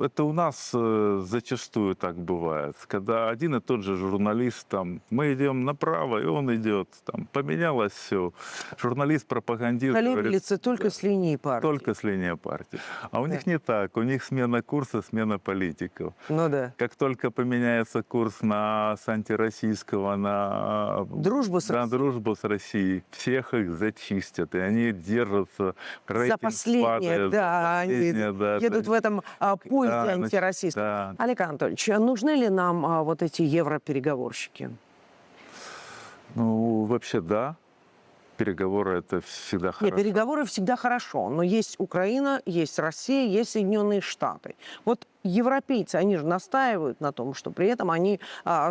Это у нас зачастую так бывает, когда один и тот же журналист, там, мы идем направо, и он идет, там, поменялось все. Журналист, пропагандист говорит, Колеблется только с линии партии. только с линии партии. А у Да. них не так, у них смена курса, смена политиков. Ну да. Как только поменяется курс с антироссийского на Дружбу с на Россией. дружбу с Россией, всех их зачистят, и они держатся, За рейтинг последнее, падает, да, они последнее, да, едут в этом поезде да, антироссийском. да. Олег Анатольевич, нужны ли нам вот эти европереговорщики? Ну, вообще, да. Переговоры это всегда Нет, хорошо. переговоры всегда хорошо, но есть Украина, есть Россия, есть Соединенные Штаты. Вот европейцы, они же настаивают на том, что при этом они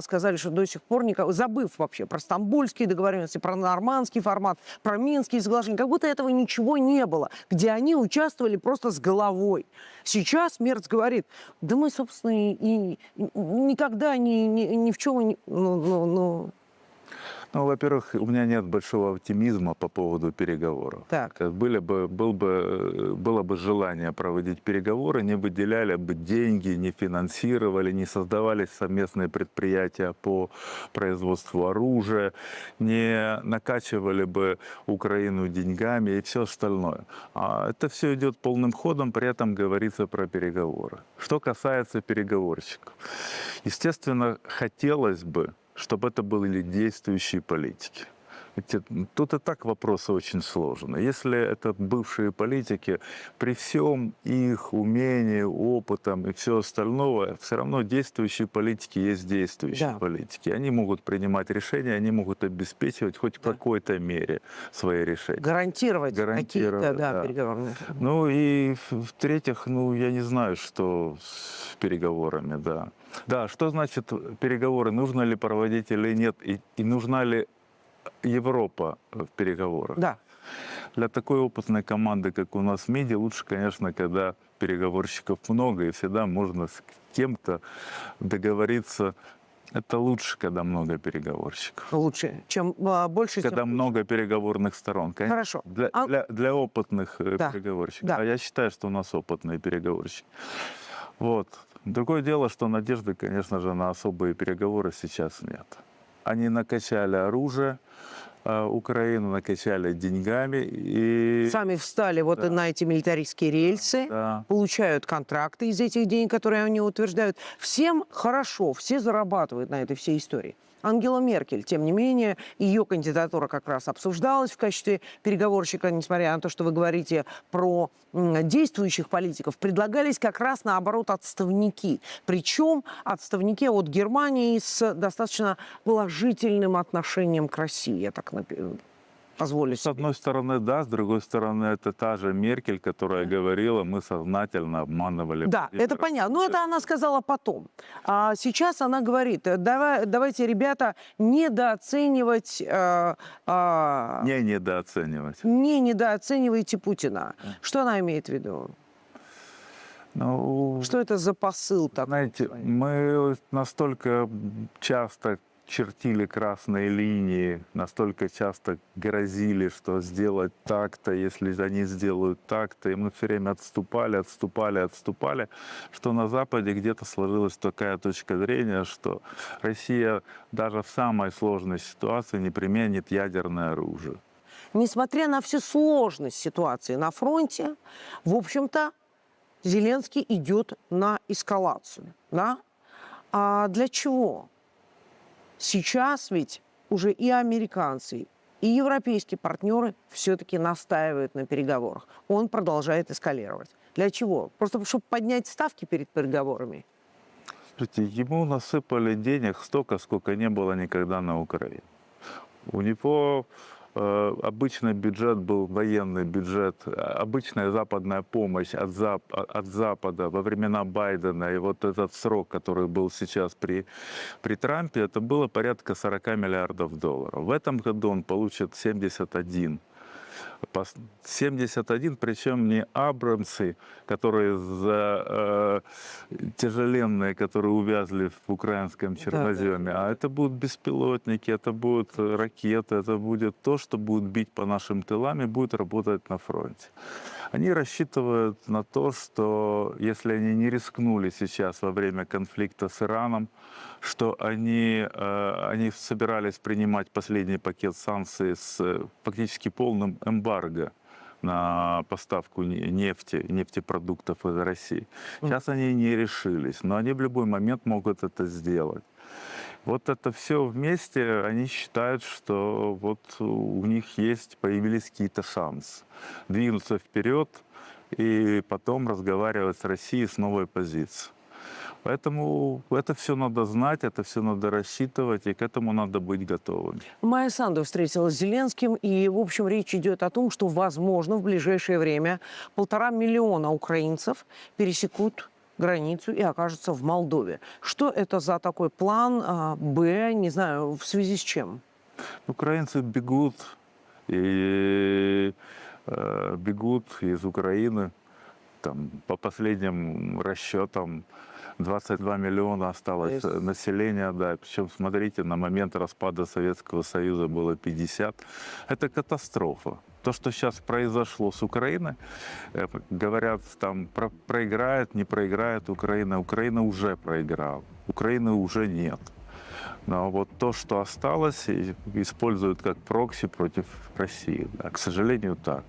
сказали, что до сих пор, забыв вообще про стамбульские договоренности, про нормандский формат, про Минские соглашения, как будто этого ничего не было, где они участвовали просто с головой. Сейчас Мерц говорит, да мы, собственно, и никогда ни в чем не... Ну, во-первых, у меня нет большого оптимизма по поводу переговоров. Так. Было бы желание проводить переговоры, не выделяли бы деньги, не финансировали, не создавались совместные предприятия по производству оружия, не накачивали бы Украину деньгами и все остальное. А это все идет полным ходом, при этом говорится про переговоры. Что касается переговорщиков. Естественно, хотелось бы, чтобы это были действующие политики. Тут и так вопросы очень сложные. Если это бывшие политики, при всем их умении, опытом и все остальное, все равно действующие политики есть действующие политики. Они могут принимать решения, они могут обеспечивать хоть в какой-то мере свои решения. Гарантировать какие-то да. переговорные. Ну и в-третьих, я не знаю, что с переговорами, да. Да, что значит переговоры, нужно ли проводить или нет, и нужна ли Европа в переговорах? Да. Для такой опытной команды, как у нас в МИДе, лучше, конечно, когда переговорщиков много, и всегда можно с кем-то договориться. Это лучше, когда много переговорщиков. Лучше, чем больше... Когда много переговорных сторон. Конечно, Хорошо. Для опытных переговорщиков. Да. А я считаю, что у нас опытные переговорщики. Вот. Другое дело, что надежды, конечно же, на особые переговоры сейчас нет. Они накачали оружие, Украину накачали деньгами. И... Сами встали вот на эти милитаристские рельсы, получают контракты из этих денег, которые они утверждают. Всем хорошо, все зарабатывают на этой всей истории. Ангела Меркель, тем не менее, ее кандидатура как раз обсуждалась в качестве переговорщика, несмотря на то, что вы говорите про действующих политиков, предлагались как раз, наоборот, отставники. Причем отставники от Германии с достаточно положительным отношением к России, я так позволю себе. С одной стороны, да, с другой стороны, это та же Меркель, которая говорила, мы сознательно обманывали. Да, это понятно. Но это она сказала потом. А сейчас она говорит, давайте, ребята, недооценивать... Не недооценивать. Не недооценивайте Путина. Что она имеет в виду? Ну, что это за посыл такой? Знаете, мы настолько часто чертили красные линии, настолько часто грозили, что сделать так-то, если они сделают так-то, и мы все время отступали, что на Западе где-то сложилась такая точка зрения, что Россия даже в самой сложной ситуации не применит ядерное оружие. Несмотря на всю сложность ситуации на фронте, в общем-то, Зеленский идет на эскалацию. Да? А для чего? Сейчас ведь уже и американцы, и европейские партнеры все-таки настаивают на переговорах. Он продолжает эскалировать. Для чего? Просто чтобы поднять ставки перед переговорами? Слушайте, ему насыпали денег столько, сколько не было никогда на Украине. У него обычный бюджет был военный бюджет, обычная западная помощь от Запада во времена Байдена, и вот этот срок, который был сейчас при Трампе, это было порядка 40 миллиардов долларов. В этом году он получит 71. 71, причем не Абрамсы, которые тяжеленные, которые увязли в украинском черноземе, а это будут беспилотники, это будут ракеты, это будет то, что будет бить по нашим тылам и будет работать на фронте. Они рассчитывают на то, что если они не рискнули сейчас во время конфликта с Ираном, что они собирались принимать последний пакет санкций с фактически полным эмбарго на поставку нефтепродуктов из России. Сейчас они не решились, но они в любой момент могут это сделать. Вот это все вместе, они считают, что вот у них появились какие-то шансы двинуться вперед и потом разговаривать с Россией с новой позиции. Поэтому это все надо знать, это все надо рассчитывать, и к этому надо быть готовым. Майя Санду встретилась с Зеленским, и, в общем, речь идет о том, что, возможно, в ближайшее время 1,5 миллиона украинцев пересекут границу и окажутся в Молдове. Что это за такой план Б, не знаю, в связи с чем? Украинцы бегут из Украины. Там, по последним расчетам, 22 миллиона осталось населения, да. Причем, смотрите, на момент распада Советского Союза было 50. Это катастрофа. То, что сейчас произошло с Украиной, говорят, там проиграет, не проиграет Украина. Украина уже проиграла, Украины уже нет. Но вот то, что осталось, используют как прокси против России. Да, к сожалению, так.